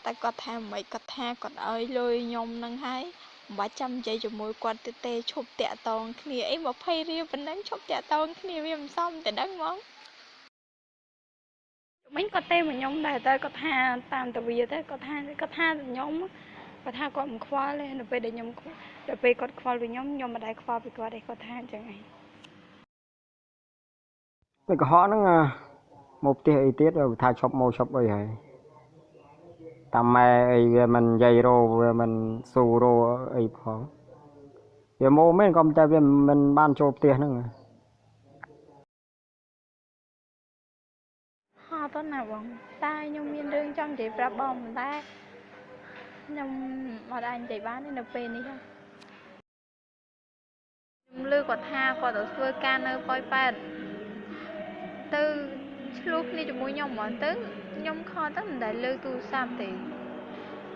តែគាត់ថាមិនគាត់ថាគាត់ឲ្យលុយខ្ញុំនឹងហើយមិនបាច់ចាំនិយាយជាមួយគាត់ទេឈប់តាក់តងគ្នាអី20រៀលប៉ុណ្ណឹងឈប់តាក់តងគ្នាវាមិនសមតែដឹងហ្មងមិញគាត់ទេមកខ្ញុំដែរតែគាត់ថាតាមតាវាទេគាត់ថាខ្ញុំគាត់ថាគាត់មិនខ្វល់ទេនៅពេលដែលខ្ញុំដល់ពេលគាត់ខ្វល់ពីខ្ញុំមិនដែលខ្វល់ពីគាត់ទេគាត់ថាអញ្ចឹងឯងពេលកុហកហ្នឹងមកផ្ទះអីទៀតថាឈប់មកឈប់អីហើយតាមម៉ែអីវាមិននិយាយរោវាមិនស៊ូរោអីផងវាមកមែនក៏តែវាមិនបានចូលផ្ទះហ្នឹងហត់ទៅណាបងតែខ្ញុំមានរឿងចង់និយាយប្រាប់បងតែខ្ញុំអត់អាចនិយាយបានទេនៅពេលនេះខ្ញុំលើគាត់ថាគាត់ទៅធ្វើការនៅប៉ោយប៉ែតទៅឆ្លោះគ្នាជាមួយខ្ញុំហ្មងទៅខ្ញុំខកទៅមិនដែលលើទូរស័ព្ទទេ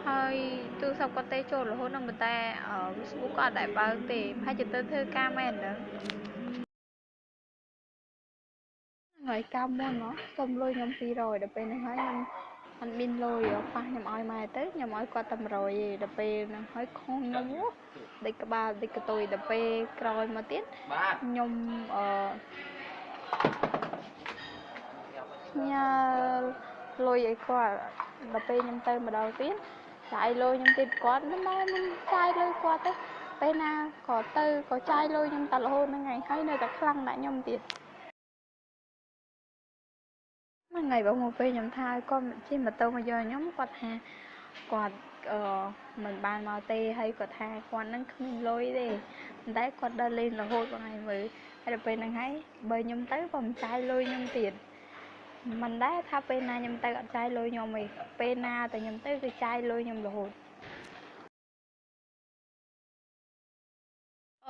ហើយទូរស័ព្ទគាត់ទេចូលរហូតនឹងប៉ុន្តែ Facebook គាត់អត់ដែលបើកទេហើយទៅធ្វើការមែនហ្នឹងហើយកម្មមុនមកសុំលុយខ្ញុំ200ដល់ពេលហ្នឹងហើយខ្ញុំអត់មានលុយប៉ះខ្ញុំឲ្យម៉ែទៅខ្ញុំឲ្យគាត់តែ100ទេដល់ពេលហ្នឹងហើយខុសខ្ញុំដេកក្បាលដេកកតុយដល់ពេលក្រោយមកទៀតខ្ញុំញ៉ាលុយឲ្យគាត់ដល់ពេលខ្ញុំទៅម្ដងទៀតចាយលុយខ្ញុំទៀតគាត់មិនមែនចាយលុយគាត់ទេពេលណាក៏ទៅក៏ចាយលុយខ្ញុំតែរហូតហ្នឹងឯងហើយនៅតែខ្លាំងដាក់ខ្ញុំទៀតមួយថ្ងៃបងមកពេលខ្ញុំថាគាត់ជិះម៉ូតូមកយកខ្ញុំគាត់ថាគាត់មិនបានមកទេហើយគាត់ថាគាត់នឹងគ្មានលុយទេតែគាត់ដើរលេងរហូតបងឯងមើលហើយដល់ពេលហ្នឹងហើយបើខ្ញុំទៅក៏មិនចាយលុយខ្ញុំទៀតមិនដែរថាពេលណាខ្ញុំទៅអត់ចាយលុយខ្ញុំទេពេលណាតែខ្ញុំទៅគឺចាយលុយខ្ញុំរហូត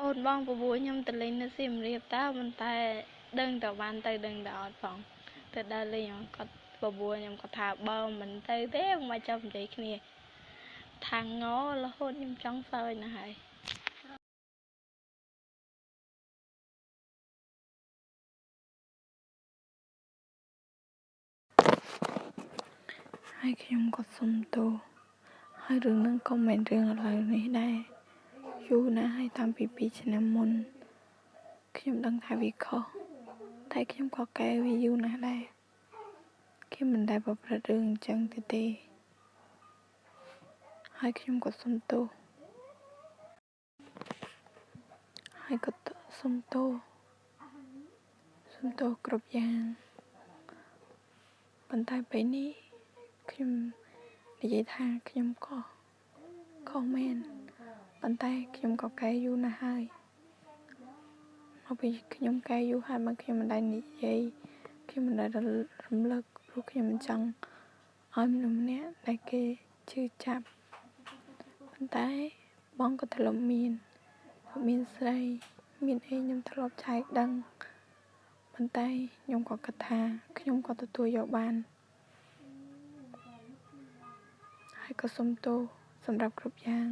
អូនបងប្រួយខ្ញុំទៅលេងនៅសៀមរាបតើមិនតែដឹងតើបានទៅដឹងតើអត់ផងទៅដើរលេងគាត់ប្រួយខ្ញុំគាត់ថាបើមិនទៅទេមិនចាំនិយាយគ្នាថាងរហូតខ្ញុំចង់សើចណាស់ហើយខ្ញុំក៏សុំទោសហើយរឿងហ្នឹងក៏មិនរឿងឥឡូវនេះដែរយូរណាស់ហើយតាំងពី2ឆ្នាំមុនខ្ញុំដឹងថាវាខុសតែខ្ញុំក៏កែវាយូរណាស់ដែរខ្ញុំមិនដែលប្រព្រឹត្តរឿងអញ្ចឹងទេហើយខ្ញុំក៏សុំទោសហើយក៏សុំទោសគ្រប់យ៉ាងប៉ុន្តែពេលនេះខ្ញុំនិយាយថាខ្ញុំខុសមែនប៉ុន្តែខ្ញុំក៏កែយូរណាស់ហើយមកពីខ្ញុំកែយូរហើយមកខ្ញុំមិនដែលនិយាយខ្ញុំមិនដែលរំលឹកព្រោះខ្ញុំមិនចង់ឲ្យមនុស្សម្នាក់ដែលគេឈឺចាប់ប៉ុន្តែបងក៏ធ្លាប់មានស្រីមានអីខ្ញុំធ្លាប់ចែកដឹងប៉ុន្តែខ្ញុំក៏គិតថាខ្ញុំក៏ទទួលយកបានហើយក៏សុំទោសសម្រាប់គ្រប់យ៉ាង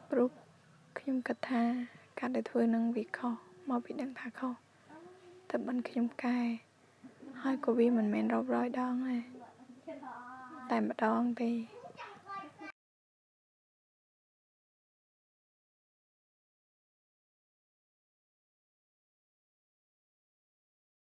ព្រោះខ្ញុំគិតថាការដែលធ្វើនឹងវាខុសមកពីដឹងថាខុសតែបានខ្ញុំកែហើយក៏វាមិនមែនរាប់រយដងដែរតែម្ដងទេ